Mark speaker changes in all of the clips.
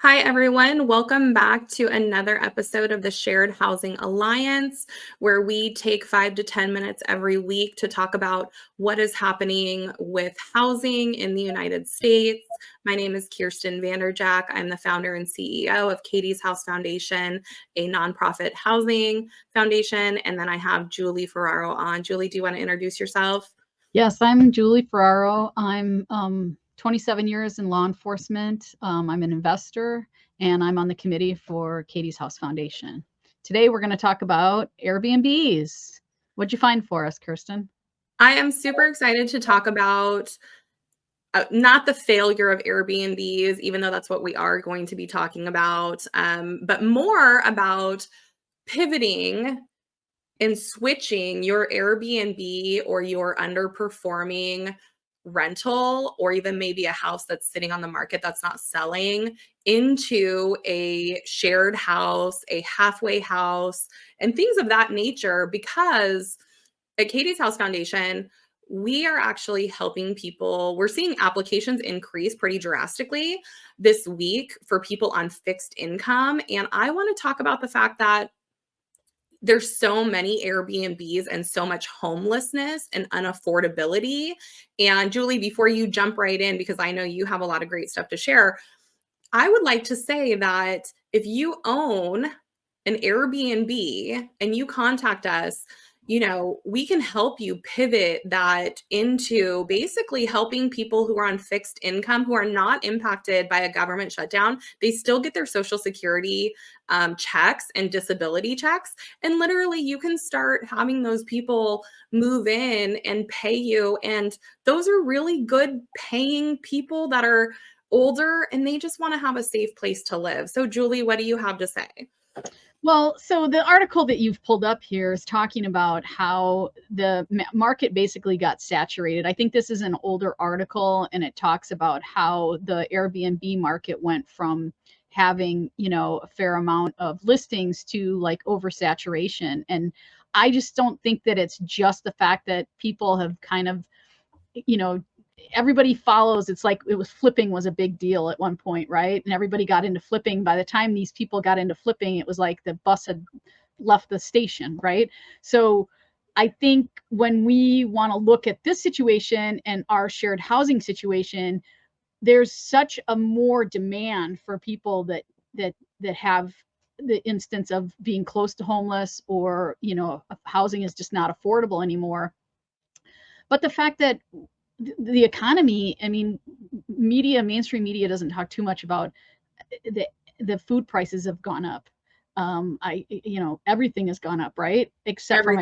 Speaker 1: Hi, everyone. Welcome back to another episode of the Shared Housing Alliance, where we take 5 to 10 minutes every week to talk about what is happening with housing in the United States. My name is Kirsten VanderJagt. I'm the founder and CEO of Katie's House Foundation, a nonprofit housing foundation. And then I have Julie Ferraro on. Julie, do you want to introduce yourself?
Speaker 2: Yes, I'm Julie Ferraro. I'm 27 years in law enforcement. I'm an investor, and I'm on the committee for Katie's House Foundation. Today, we're going to talk about Airbnbs. What'd you find for us, Kirsten?
Speaker 1: I am super excited to talk about not the failure of Airbnbs, even though that's what we are going to be talking about, but more about pivoting and switching your Airbnb or your underperforming rental, or even maybe a house that's sitting on the market that's not selling, into a shared house, a halfway house, and things of that nature. Because at Katie's House Foundation, we are actually helping people. We're seeing applications increase pretty drastically this week for people on fixed income. And I want to talk about the fact that there's so many Airbnbs and so much homelessness and unaffordability. And Julie, before you jump right in, because I know you have a lot of great stuff to share, I would like to say that if you own an Airbnb and you contact us, we can help you pivot that into basically helping people who are on fixed income, who are not impacted by a government shutdown. They still get their Social Security checks and disability checks. And literally, you can start having those people move in and pay you. And those are really good paying people that are older and they just want to have a safe place to live. So, Julie, what do you have to say?
Speaker 2: Well, so the article that you've pulled up here is talking about how the market basically got saturated. I think this is an older article, and it talks about how the Airbnb market went from having, a fair amount of listings to like oversaturation. And I just don't think that it's just the fact that people have kind of, you know, everybody follows. It's like flipping was a big deal at one point, right? And everybody got into flipping. By the time these people got into flipping, it was like the bus had left the station, right? So I think when we want to look at this situation and our shared housing situation, there's such a more demand for people that have the instance of being close to homeless, or housing is just not affordable anymore. But the fact that the economy, I mean, mainstream media doesn't talk too much about the food prices have gone up. Everything has gone up, right? Except for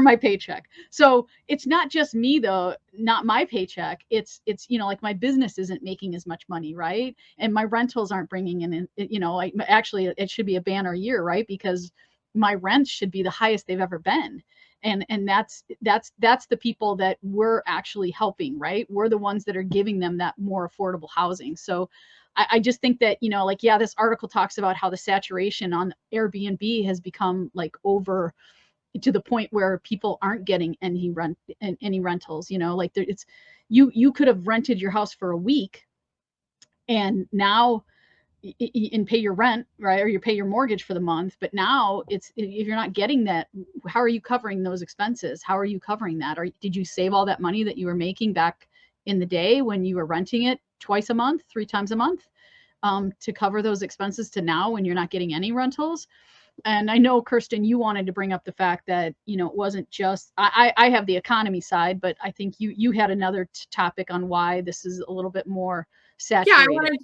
Speaker 2: my paycheck. So it's not just me though, not my paycheck. It's like my business isn't making as much money, right? And my rentals aren't bringing in, actually it should be a banner year, right? Because my rents should be the highest they've ever been. And that's the people that we're actually helping, right? We're the ones that are giving them that more affordable housing. So I just think that, this article talks about how the saturation on Airbnb has become like over to the point where people aren't getting any rentals, it's you could have rented your house for a week and now and pay your rent, right? Or you pay your mortgage for the month. But now if you're not getting that, how are you covering those expenses? How are you covering that? Or did you save all that money that you were making back in the day when you were renting it twice a month, 3 times a month, to cover those expenses to now when you're not getting any rentals? And I know, Kirsten, you wanted to bring up the fact that, it wasn't just, I have the economy side, but I think you had another topic on why this is a little bit more saturated.
Speaker 1: Yeah, I wanted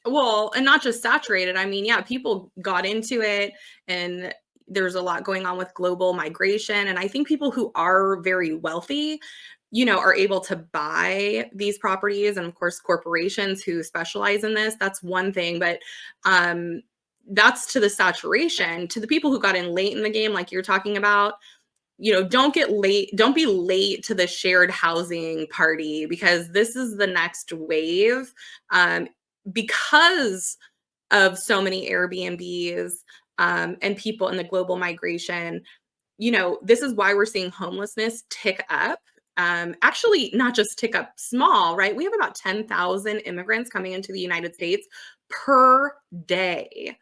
Speaker 1: to, and not just saturated. I mean, yeah, people got into it and there's a lot going on with global migration. And I think people who are very wealthy, are able to buy these properties. And of course, corporations who specialize in this, that's one thing. But that's to the saturation. To the people who got in late in the game, like you're talking about, don't be late to the shared housing party, because this is the next wave, because of so many Airbnbs, and people in the global migration. This is why we're seeing homelessness tick up. actually not just tick up small, right? We have about 10,000 immigrants coming into the United States per day.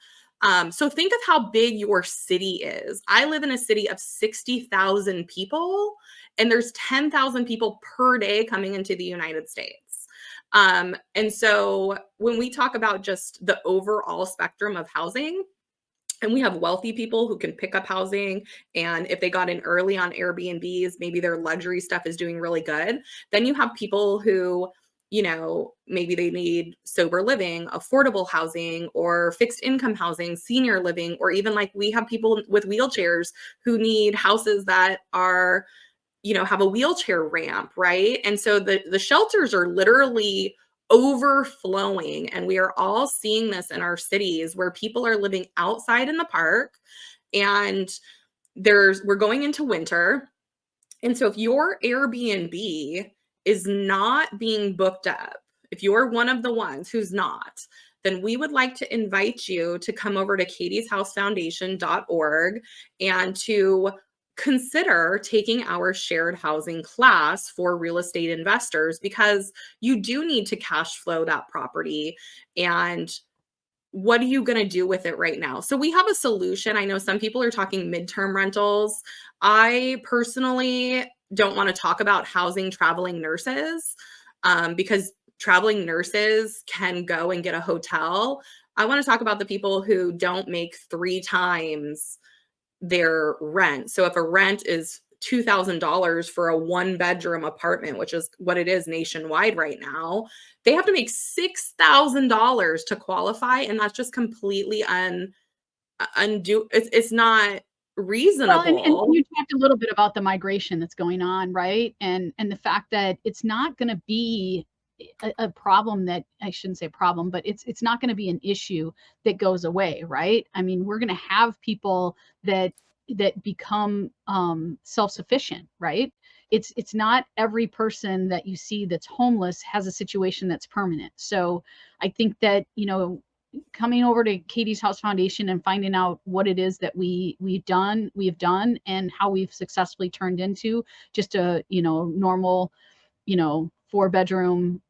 Speaker 1: So think of how big your city is. I live in a city of 60,000 people, and there's 10,000 people per day coming into the United States. And so when we talk about just the overall spectrum of housing, and we have wealthy people who can pick up housing. And if they got in early on Airbnbs, maybe their luxury stuff is doing really good. Then you have people who, maybe they need sober living, affordable housing, or fixed income housing, senior living, or even like we have people with wheelchairs who need houses that are, have a wheelchair ramp, right? And so the shelters are literally overflowing, and we are all seeing this in our cities where people are living outside in the park, and we're going into winter. And so if your Airbnb is not being booked up, if you're one of the ones who's not, then we would like to invite you to come over to katieshousefoundation.org and to consider taking our shared housing class for real estate investors, because you do need to cash flow that property. And what are you going to do with it right now? So we have a solution. I know some people are talking midterm rentals. I personally don't want to talk about housing traveling nurses, because traveling nurses can go and get a hotel. I want to talk about the people who don't make 3 times their rent. So if a rent is $2,000 for a 1-bedroom apartment, which is what it is nationwide right now, they have to make $6,000 to qualify. And that's just completely undo. It's not
Speaker 2: Well, and
Speaker 1: reasonable.
Speaker 2: you talked a little bit about the migration that's going on, right? And the fact that it's not going to be a problem that I shouldn't say problem, but it's not going to be an issue that goes away, right? I mean, we're going to have people that become self-sufficient, right? It's not every person that you see that's homeless has a situation that's permanent. So I think that, coming over to Katie's House Foundation and finding out what it is that we've done and how we've successfully turned into just a, normal, 4-bedroom,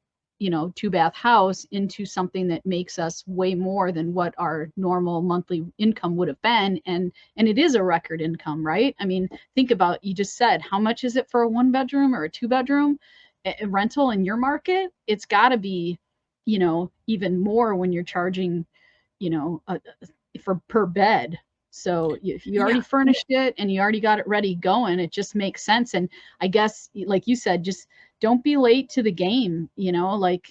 Speaker 2: 2-bath house into something that makes us way more than what our normal monthly income would have been. And it is a record income, right? I mean, think about, you just said, how much is it for a 1-bedroom or a 2-bedroom rental in your market? It's got to be, even more when you're charging, for per bed. So if you already
Speaker 1: Yeah.
Speaker 2: furnished it and you already got it ready going, it just makes sense. And I guess, like you said, just don't be late to the game. Like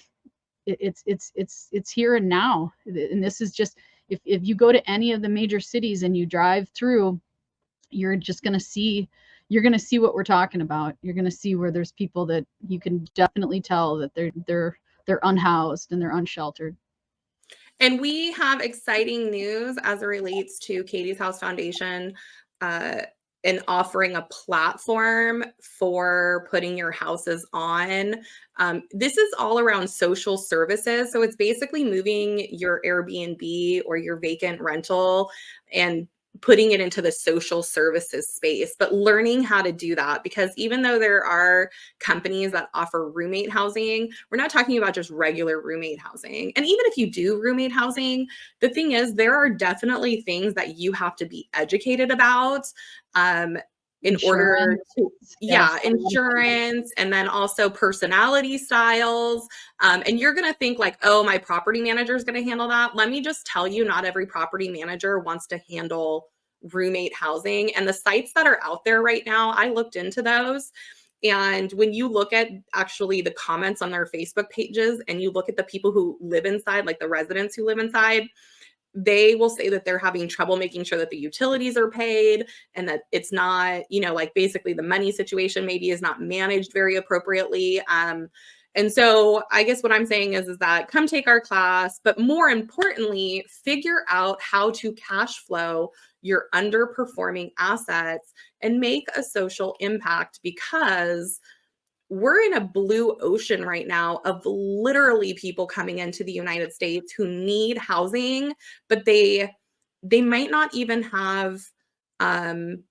Speaker 2: it's here and now. And this is just, if you go to any of the major cities and you drive through, you're just going to see what we're talking about. You're going to see where there's people that you can definitely tell that they're unhoused and they're unsheltered.
Speaker 1: And we have exciting news as it relates to Katie's House Foundation, uh, and offering a platform for putting your houses on. This is all around social services. So it's basically moving your Airbnb or your vacant rental and putting it into the social services space, but learning how to do that, because even though there are companies that offer roommate housing, we're not talking about just regular roommate housing. And even if you do roommate housing, the thing is, there are definitely things that you have to be educated about, in order to,
Speaker 2: Yes.
Speaker 1: insurance, and then also personality styles. And you're going to think like, oh, my property manager is going to handle that. Let me just tell you, not every property manager wants to handle roommate housing. And the sites that are out there right now, I looked into those. And when you look at actually the comments on their Facebook pages and you look at the people who live inside, like the residents who live inside, they will say that they're having trouble making sure that the utilities are paid, and that it's not, like basically the money situation maybe is not managed very appropriately. And so I guess what I'm saying is that come take our class, but more importantly, figure out how to cash flow your underperforming assets and make a social impact, because we're in a blue ocean right now of literally people coming into the United States who need housing, but they might not even have, um,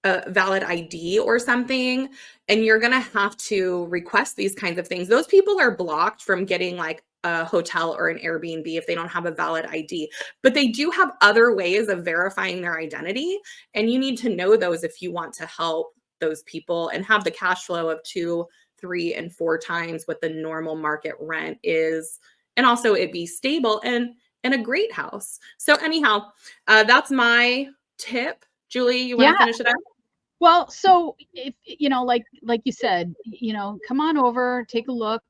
Speaker 1: a valid ID or something, and you're going to have to request these kinds of things. Those people are blocked from getting like a hotel or an Airbnb if they don't have a valid ID. But they do have other ways of verifying their identity, and you need to know those if you want to help those people and have the cash flow of 2, 3, and 4 times what the normal market rent is, and also it be stable and a great house. So anyhow, that's my tip. Julie, you want
Speaker 2: Yeah.
Speaker 1: to finish it up?
Speaker 2: Well, so if like you said, come on over, take a look,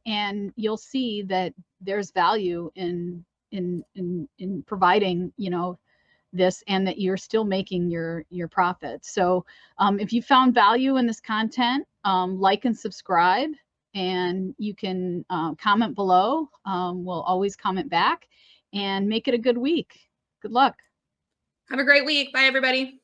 Speaker 2: and you'll see that there's value in providing, this, and that you're still making your profits. So if you found value in this content, like and subscribe, and you can comment below. We'll always comment back, and make it a good week. Good luck.
Speaker 1: Have a great week. Bye, everybody.